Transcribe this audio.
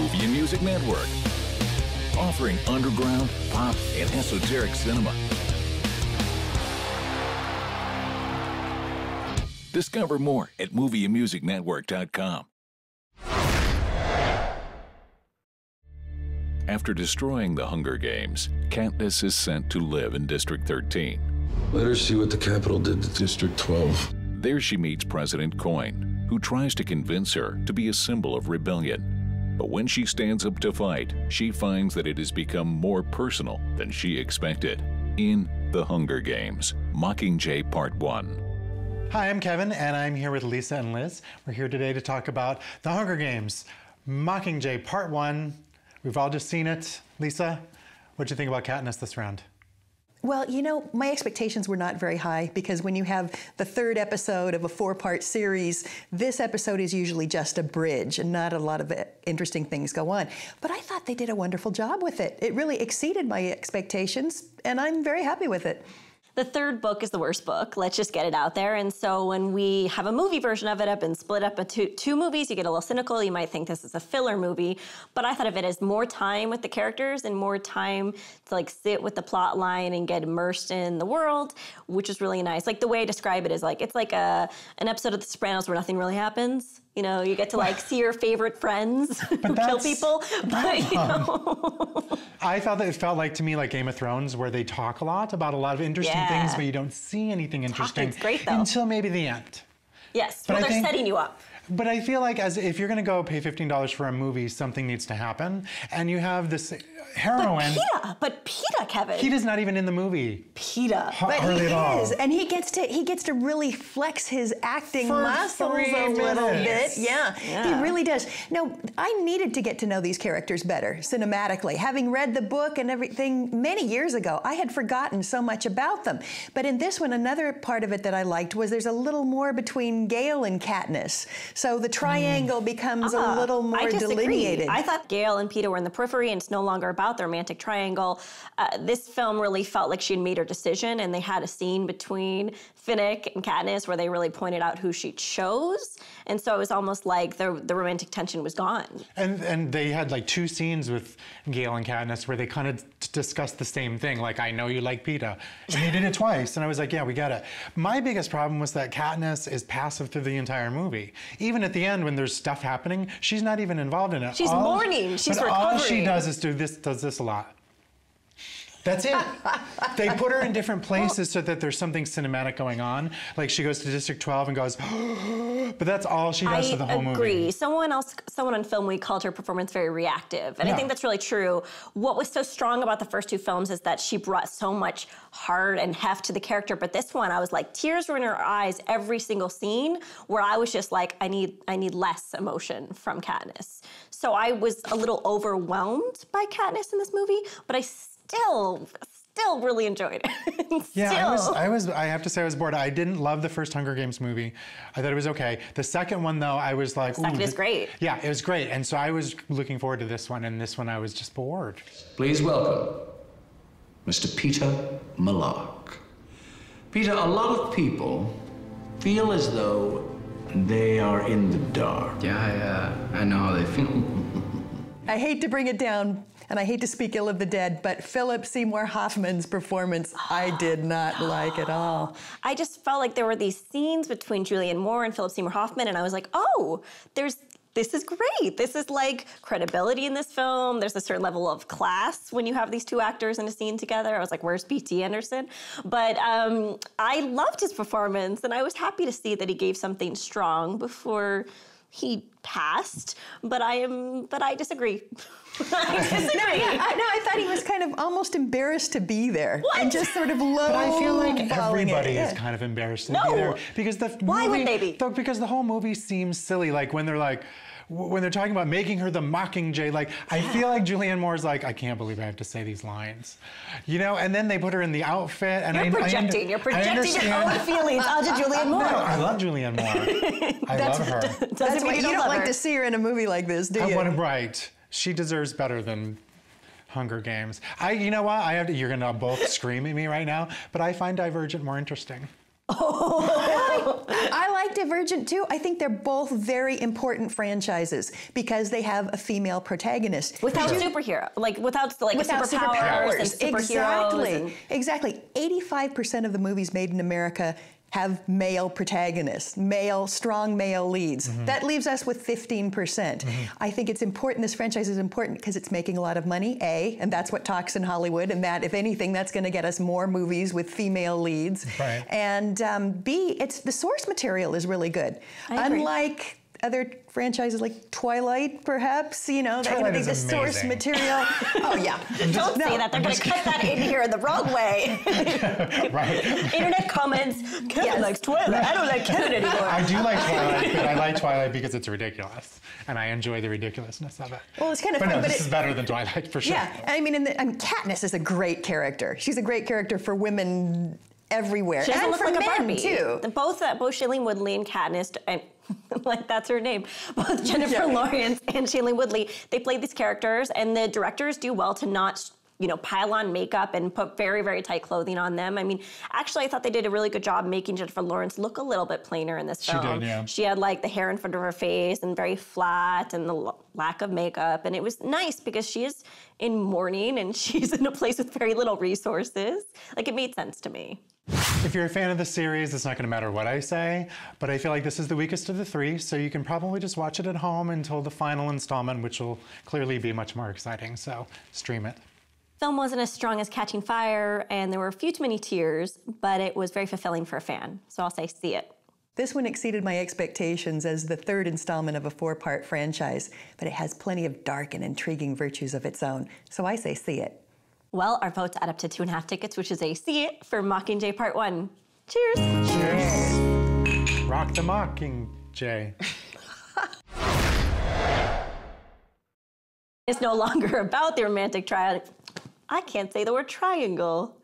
Movie and Music Network, offering underground, pop, and esoteric cinema. Discover more at movieandmusicnetwork.com. After destroying the Hunger Games, Katniss is sent to live in District 13. Let her see what the Capitol did to District 12. There she meets President Coin, who tries to convince her to be a symbol of rebellion. But when she stands up to fight, she finds that it has become more personal than she expected. In The Hunger Games, Mockingjay Part 1. Hi, I'm Kevin, and I'm here with Lisa and Liz. We're here today to talk about The Hunger Games, Mockingjay Part 1. We've all just seen it. Lisa, what'd you think about Katniss this round? Well, you know, my expectations were not very high because when you have the third episode of a four-part series, this episode is usually just a bridge and not a lot of interesting things go on. But I thought they did a wonderful job with it. It really exceeded my expectations, and I'm very happy with it. The third book is the worst book. Let's just get it out there. And so when we have a movie version of it up and split up into two movies, you get a little cynical. You might think this is a filler movie. But I thought of it as more time with the characters and more time to like sit with the plot line and get immersed in the world, which is really nice. Like the way I describe it is like, it's like an episode of The Sopranos where nothing really happens. You know, you get to like see your favorite friends who kill people. But, you know. I thought that it felt like to me like Game of Thrones where they talk a lot about a lot of interesting things, but you don't see anything interesting until maybe the end. Yes, but well, they're setting you up. But I feel like if you're going to go pay $15 for a movie, something needs to happen. And you have this heroine. But Peeta, Kevin. Peeta's not even in the movie. Peeta. But he is, and he gets to really flex his acting muscles a little bit. Yeah, he really does. Now, I needed to get to know these characters better cinematically. Having read the book and everything many years ago, I had forgotten so much about them. But in this one, another part of it that I liked was there's a little more between Gale and Katniss. So the triangle becomes a little more delineated. I thought Gale and Peeta were in the periphery, and it's no longer about the romantic triangle. This film really felt like she had made her decision, and they had a scene between Fink and Katniss where they really pointed out who she chose. And so it was almost like the romantic tension was gone. And they had like two scenes with Gale and Katniss where they kind of discussed the same thing. Like, I know you like Peeta. And they did it twice. And I was like, yeah, we get it. My biggest problem was that Katniss is passive through the entire movie. Even at the end when there's stuff happening, she's not even involved in it. She's mourning. She's recovering. All she does is does this a lot. That's it. They put her in different places so that there's something cinematic going on. Like she goes to District 12 and goes, but that's all she does for the whole movie. I agree. Someone on Film Week called her performance very reactive. And I think that's really true. What was so strong about the first two films is that she brought so much heart and heft to the character. But this one, I was like, tears were in her eyes every single scene where I was just like, I need less emotion from Katniss. So I was a little overwhelmed by Katniss in this movie, but I still really enjoyed it. Yeah, I have to say I was bored. I didn't love the first Hunger Games movie. I thought it was okay. The second one though, I was like, the second is great. Yeah, it was great. And so I was looking forward to this one, and this one I was just bored. Please welcome Mr. Peter Malark. Peter, a lot of people feel as though they are in the dark. Yeah, I know how they feel. I hate to bring it down, and I hate to speak ill of the dead, but Philip Seymour Hoffman's performance, I did not like at all. I just felt like there were these scenes between Julianne Moore and Philip Seymour Hoffman, and I was like, oh, this is great. This is like credibility in this film. There's a certain level of class when you have these two actors in a scene together. I was like, where's P.T. Anderson? But I loved his performance, and I was happy to see that he gave something strong before he passed, but I disagree. I disagree. I thought he was kind of almost embarrassed to be there. What? And just sort of low. But I feel like everybody is kind of embarrassed to be there. Because Why would they be? Because the whole movie seems silly. Like when they're talking about making her the Mockingjay, like I feel like Julianne Moore's like, I can't believe I have to say these lines, you know. And then they put her in the outfit, and You're projecting your own feelings onto Julianne Moore. No, I love Julianne Moore. I love her. That's why you don't like to see her in a movie like this, do you? Right. She deserves better than Hunger Games. You know what? You're gonna both scream at me right now, but I find Divergent more interesting. I like Divergent too. I think they're both very important franchises because they have a female protagonist. Without superhero, without superpowers and superheroes. Exactly. 85% of the movies made in America have male protagonists, strong male leads. That leaves us with 15%. I think it's important, this franchise is important because it's making a lot of money, A, and that's what talks in Hollywood, and that, if anything, that's gonna get us more movies with female leads. Right. And B, the source material is really good. Unlike other franchises like Twilight, perhaps, you know, Twilight is the source material. Oh yeah. Don't say that. They're going to cut that in here the wrong way. Right. Internet comments. Kevin likes Twilight. I don't like Kevin anymore. I do like Twilight, but I like Twilight because it's ridiculous, and I enjoy the ridiculousness of it. Well, it's kind of fun, but this is better than Twilight for sure. Yeah, I mean, Katniss is a great character. She's a great character for women everywhere, She doesn't and look for like a men Barbie. too. Both Shailene Woodley and Katniss, and that's her name. Both Jennifer Lawrence and Shailene Woodley, they played these characters, and the directors do well to not, pile on makeup and put very, very tight clothing on them. I mean, actually, I thought they did a really good job making Jennifer Lawrence look a little bit plainer in this film. She did, yeah. She had the hair in front of her face and very flat, and the lack of makeup, and it was nice because she is in mourning and she's in a place with very little resources. It made sense to me. If you're a fan of the series, it's not going to matter what I say, but I feel like this is the weakest of the three, so you can probably just watch it at home until the final installment, which will clearly be much more exciting, so stream it. Film wasn't as strong as Catching Fire, and there were a few too many tears, but it was very fulfilling for a fan, so I'll say see it. This one exceeded my expectations as the third installment of a 4-part franchise, but it has plenty of dark and intriguing virtues of its own, so I say see it. Well, our votes add up to 2.5 tickets, which is a see it for Mockingjay Part 1. Cheers! Cheers! Rock the Mockingjay. It's no longer about the romantic triangle. I can't say the word triangle.